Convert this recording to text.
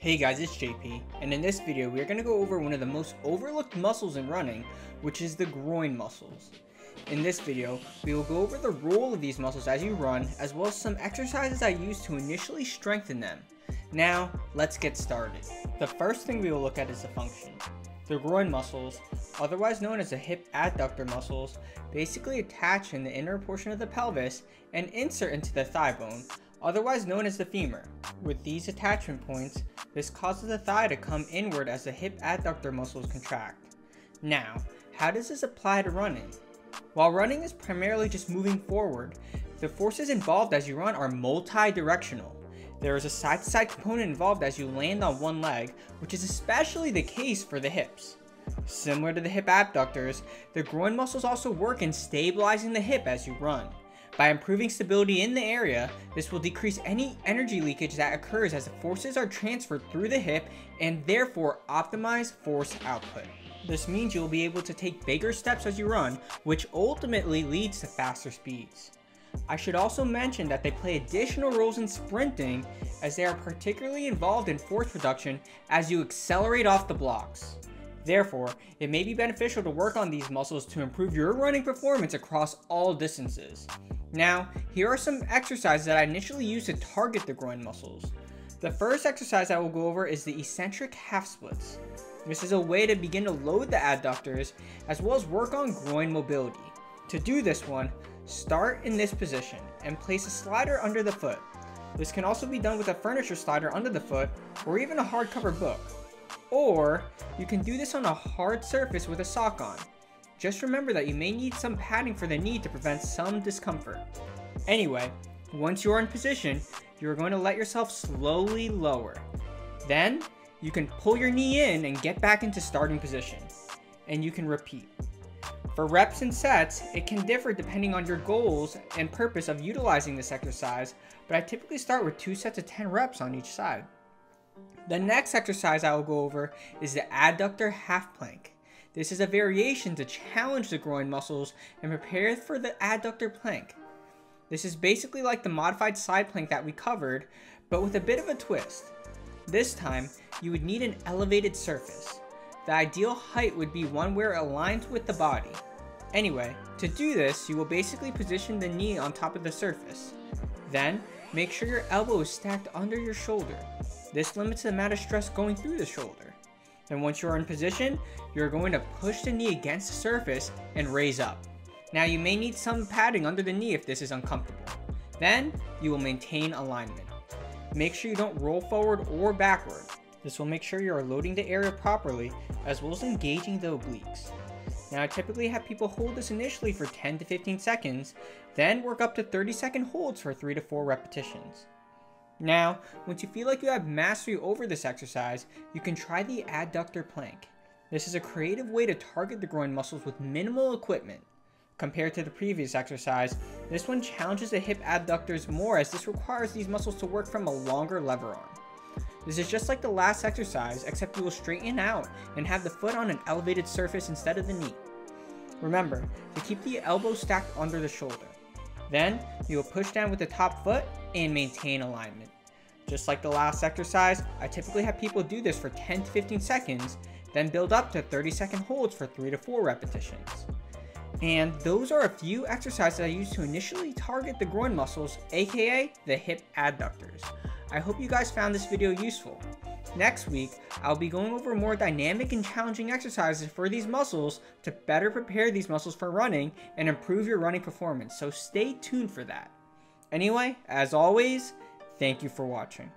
Hey guys, it's JP, and in this video we are going to go over one of the most overlooked muscles in running, which is the groin muscles. In this video, we will go over the role of these muscles as you run, as well as some exercises I use to initially strengthen them. Now, let's get started. The first thing we will look at is the function. The groin muscles, otherwise known as the hip adductor muscles, basically attach in the inner portion of the pelvis and insert into the thigh bone, otherwise known as the femur. With these attachment points, this causes the thigh to come inward as the hip adductor muscles contract. Now, how does this apply to running? While running is primarily just moving forward, the forces involved as you run are multi-directional. There is a side-to-side component involved as you land on one leg, which is especially the case for the hips. Similar to the hip abductors, the groin muscles also work in stabilizing the hip as you run. By improving stability in the area, this will decrease any energy leakage that occurs as the forces are transferred through the hip and therefore optimize force output. This means you will be able to take bigger steps as you run, which ultimately leads to faster speeds. I should also mention that they play additional roles in sprinting, as they are particularly involved in force reduction as you accelerate off the blocks. Therefore, it may be beneficial to work on these muscles to improve your running performance across all distances. Now, here are some exercises that I initially use to target the groin muscles. The first exercise I will go over is the eccentric half splits. This is a way to begin to load the adductors as well as work on groin mobility. To do this one, start in this position and place a slider under the foot. This can also be done with a furniture slider under the foot or even a hardcover book. Or you can do this on a hard surface with a sock on. Just remember that you may need some padding for the knee to prevent some discomfort. Anyway, once you are in position, you are going to let yourself slowly lower. Then, you can pull your knee in and get back into starting position. And you can repeat. For reps and sets, it can differ depending on your goals and purpose of utilizing this exercise, but I typically start with 2 sets of 10 reps on each side. The next exercise I will go over is the adductor half plank. This is a variation to challenge the groin muscles and prepare for the adductor plank. This is basically like the modified side plank that we covered, but with a bit of a twist. This time, you would need an elevated surface. The ideal height would be one where it aligns with the body. Anyway, to do this, you will basically position the knee on top of the surface. Then, make sure your elbow is stacked under your shoulder. This limits the amount of stress going through the shoulder. Then once you are in position, you're going to push the knee against the surface and raise up. Now you may need some padding under the knee if this is uncomfortable. Then, you will maintain alignment. Make sure you don't roll forward or backward. This will make sure you are loading the area properly, as well as engaging the obliques. Now I typically have people hold this initially for 10 to 15 seconds, then work up to 30-second holds for 3 to 4 repetitions. Now, once you feel like you have mastery over this exercise, you can try the adductor plank. This is a creative way to target the groin muscles with minimal equipment. Compared to the previous exercise, this one challenges the hip adductors more, as this requires these muscles to work from a longer lever arm. This is just like the last exercise, except you will straighten out and have the foot on an elevated surface instead of the knee. Remember to keep the elbow stacked under the shoulder. Then, you will push down with the top foot and maintain alignment. Just like the last exercise, I typically have people do this for 10 to 15 seconds, then build up to 30-second holds for 3 to 4 repetitions. And those are a few exercises I use to initially target the groin muscles, aka the hip adductors. I hope you guys found this video useful. Next week, I'll be going over more dynamic and challenging exercises for these muscles to better prepare these muscles for running and improve your running performance, so stay tuned for that. Anyway, as always, thank you for watching.